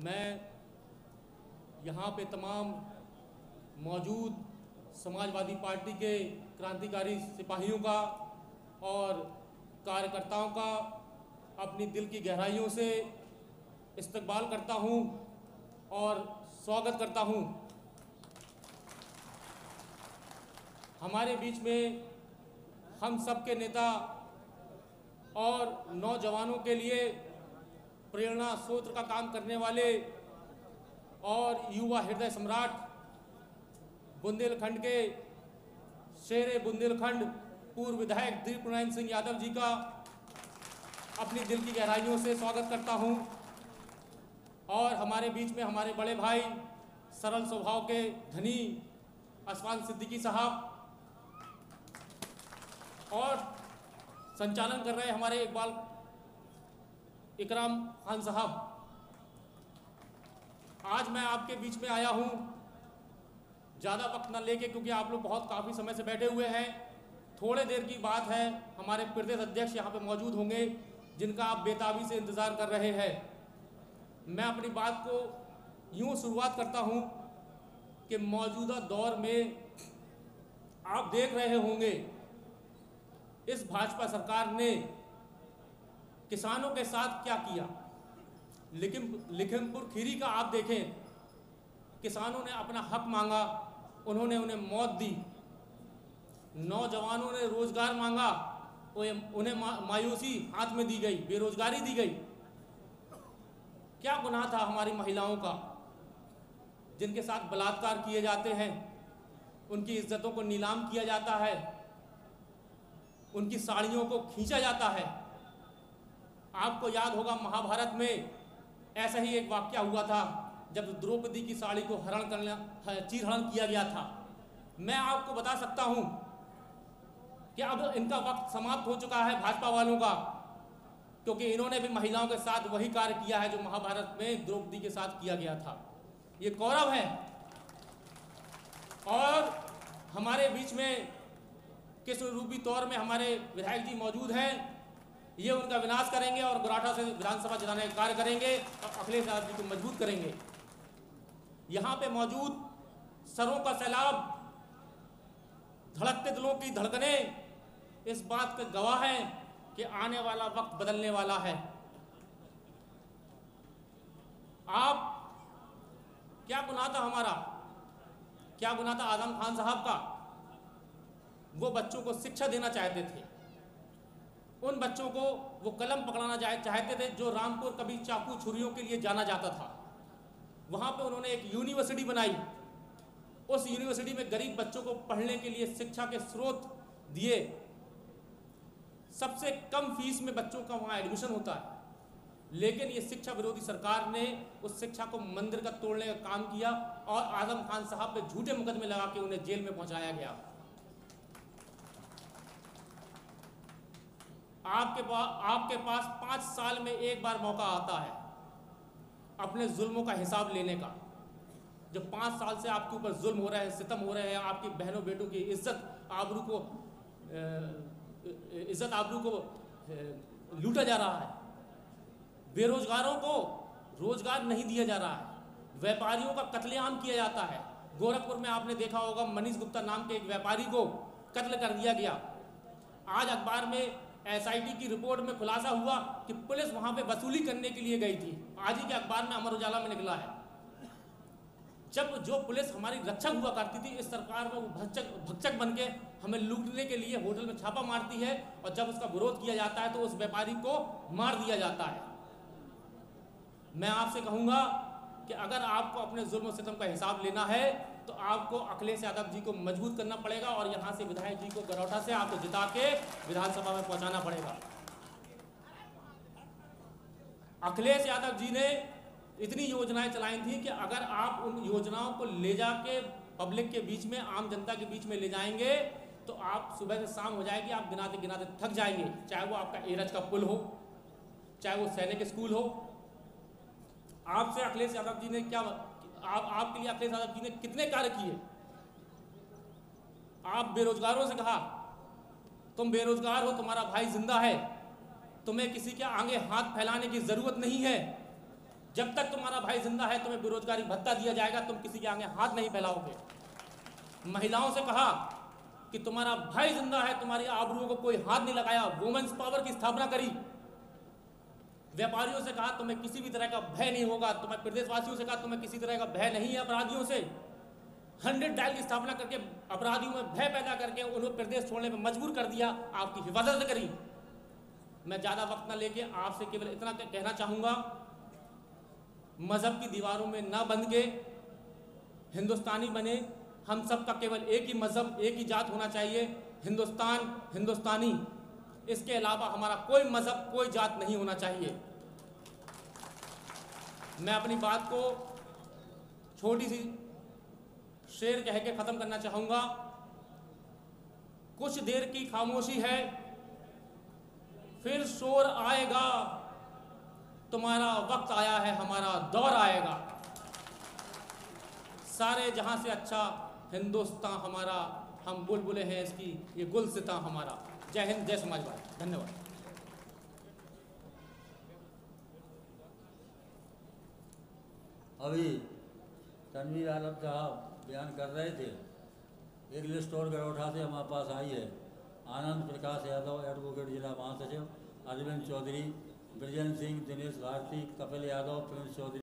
मैं यहाँ पे तमाम मौजूद समाजवादी पार्टी के क्रांतिकारी सिपाहियों का और कार्यकर्ताओं का अपनी दिल की गहराइयों से इस्तकबाल करता हूँ और स्वागत करता हूँ। हमारे बीच में हम सब के नेता और नौजवानों के लिए प्रेरणा स्रोत का काम करने वाले और युवा हृदय सम्राट बुंदेलखंड के शेरे बुंदेलखंड पूर्व विधायक दिलीप नारायण सिंह यादव जी का अपनी दिल की गहराइयों से स्वागत करता हूं। और हमारे बीच में हमारे बड़े भाई सरल स्वभाव के धनी असमान सिद्दीकी साहब और संचालन कर रहे हमारे इकबाल इकराम खान साहब। आज मैं आपके बीच में आया हूं ज़्यादा वक्त न लेके, क्योंकि आप लोग बहुत काफ़ी समय से बैठे हुए हैं। थोड़े देर की बात है, हमारे प्रदेश अध्यक्ष यहाँ पे मौजूद होंगे जिनका आप बेताबी से इंतज़ार कर रहे हैं। मैं अपनी बात को यूँ शुरुआत करता हूँ कि मौजूदा दौर में आप देख रहे होंगे इस भाजपा सरकार ने किसानों के साथ क्या किया। लखीमपुर खीरी का आप देखें, किसानों ने अपना हक मांगा, उन्होंने उन्हें मौत दी। नौजवानों ने रोजगार मांगा, उन्हें मायूसी हाथ में दी गई, बेरोजगारी दी गई। क्या गुनाह था हमारी महिलाओं का जिनके साथ बलात्कार किए जाते हैं, उनकी इज्जतों को नीलाम किया जाता है, उनकी साड़ियों को खींचा जाता है। आपको याद होगा महाभारत में ऐसा ही एक वाकया हुआ था जब द्रौपदी की साड़ी को चीरहरण किया गया था। मैं आपको बता सकता हूं कि अब इनका वक्त समाप्त हो चुका है भाजपा वालों का, क्योंकि इन्होंने भी महिलाओं के साथ वही कार्य किया है जो महाभारत में द्रौपदी के साथ किया गया था। ये कौरव है। और हमारे बीच में कृष्ण रूपी तौर में हमारे विधायक जी मौजूद हैं। ये उनका विनाश करेंगे और गोराठा से विधानसभा जिताने का कार्य करेंगे और अखिलेश यादव जी को मजबूत करेंगे। यहाँ पे मौजूद सरों का सैलाब, धड़कते दिलों की धड़कनें इस बात का गवाह हैं कि आने वाला वक्त बदलने वाला है। आप क्या गुनाह था हमारा, क्या गुनाह था आजम खान साहब का। वो बच्चों को शिक्षा देना चाहते थे, उन बच्चों को वो कलम पकड़ाना चाहते थे जो रामपुर कभी चाकू छुरियों के लिए जाना जाता था। वहाँ पे उन्होंने एक यूनिवर्सिटी बनाई। उस यूनिवर्सिटी में गरीब बच्चों को पढ़ने के लिए शिक्षा के स्रोत दिए। सबसे कम फीस में बच्चों का वहाँ एडमिशन होता है। लेकिन ये शिक्षा विरोधी सरकार ने उस शिक्षा को मंदिर का तोड़ने का काम किया और आजम खान साहब पे झूठे मुकदमे लगा के उन्हें जेल में पहुंचाया गया। आपके पास 5 साल में एक बार मौका आता है अपने जुल्मों का हिसाब लेने का। जब 5 साल से आपके ऊपर जुल्म हो रहे हैं, सितम हो रहे हैं, आपकी बहनों बेटों की इज्जत आबरू को लूटा जा रहा है, बेरोजगारों को रोजगार नहीं दिया जा रहा है, व्यापारियों का कत्लेआम किया जाता है। गोरखपुर में आपने देखा होगा मनीष गुप्ता नाम के एक व्यापारी को कत्ल कर दिया गया। आज अखबार में SIT की रिपोर्ट में खुलासा हुआ कि पुलिस वहां पे वसूली करने के लिए गई थी। आज ही के अखबार में अमर उजाला में निकला है। जब जो पुलिस हमारी रक्षक हुआ करती थी, इस सरकार में वो भक्षक बन के हमें लूटने के लिए होटल में छापा मारती है और जब उसका विरोध किया जाता है तो उस व्यापारी को मार दिया जाता है। मैं आपसे कहूंगा कि अगर आपको अपने जुल्म और सितम का हिसाब लेना है तो आपको अखिलेश यादव जी को मजबूत करना पड़ेगा और यहाँ से विधायक जी को गरौठा से आपको जिता के विधानसभा में पहुँचाना पड़ेगा। अखिलेश यादव जी ने इतनी योजनाएं चलाई थी कि अगर आप उन योजनाओं को ले जाके पब्लिक के बीच में, आम जनता के बीच में ले जाएंगे तो आप सुबह से शाम हो जाएगी, आप गिनाते गिनाते थक जाएंगे। चाहे वो आपका एरज का पुल हो, चाहे वो सैनिक स्कूल हो। आपसे अखिलेश यादव जी ने क्या आपके लिए अखिलेश यादव जी ने कितने कार्य किए। आप बेरोजगारों से कहा तुम बेरोजगार हो, तुम्हारा भाई जिंदा है, तुम्हें किसी के आगे हाथ फैलाने की जरूरत नहीं है। जब तक तुम्हारा भाई जिंदा है तुम्हें बेरोजगारी भत्ता दिया जाएगा, तुम किसी के आगे हाथ नहीं फैलाओगे। महिलाओं से कहा कि तुम्हारा भाई जिंदा है, तुम्हारी आबरूओं को कोई हाथ नहीं लगाया, वुमेन्स पावर की स्थापना करी। व्यापारियों से कहा तुम्हें किसी भी तरह का भय नहीं होगा, तुम्हें प्रदेशवासियों से कहा तुम्हें किसी तरह का भय नहीं है अपराधियों से। 100 डायल की स्थापना करके अपराधियों में भय पैदा करके उन्हें प्रदेश छोड़ने पर मजबूर कर दिया, आपकी हिफाजत करी। मैं ज़्यादा वक्त ना लेके आपसे केवल इतना कहना चाहूँगा, मज़हब की दीवारों में ना बंध के हिंदुस्तानी बने। हम सब का केवल एक ही मज़हब, एक ही जात होना चाहिए, हिंदुस्तान, हिंदुस्तानी। इसके अलावा हमारा कोई मज़हब, कोई जात नहीं होना चाहिए। मैं अपनी बात को छोटी सी शेर कह के ख़त्म करना चाहूँगा। कुछ देर की खामोशी है, फिर शोर आएगा, तुम्हारा वक्त आया है, हमारा दौर आएगा। सारे जहां से अच्छा हिंदुस्तान हमारा, हम बुलबुलें हैं इसकी, ये गुलसितां हमारा। जय हिंद, जय समाजवाद। धन्यवाद। अभी तनवीर आलम साहब बयान कर रहे थे, एक लिस्ट और गरोठा से हमारे पास आई है। आनंद प्रकाश यादव एडवोकेट जिला महासचिव, अरविंद चौधरी, ब्रजेंद्र सिंह, दिनेश भारती, कपिल यादव, प्रिंस चौधरी।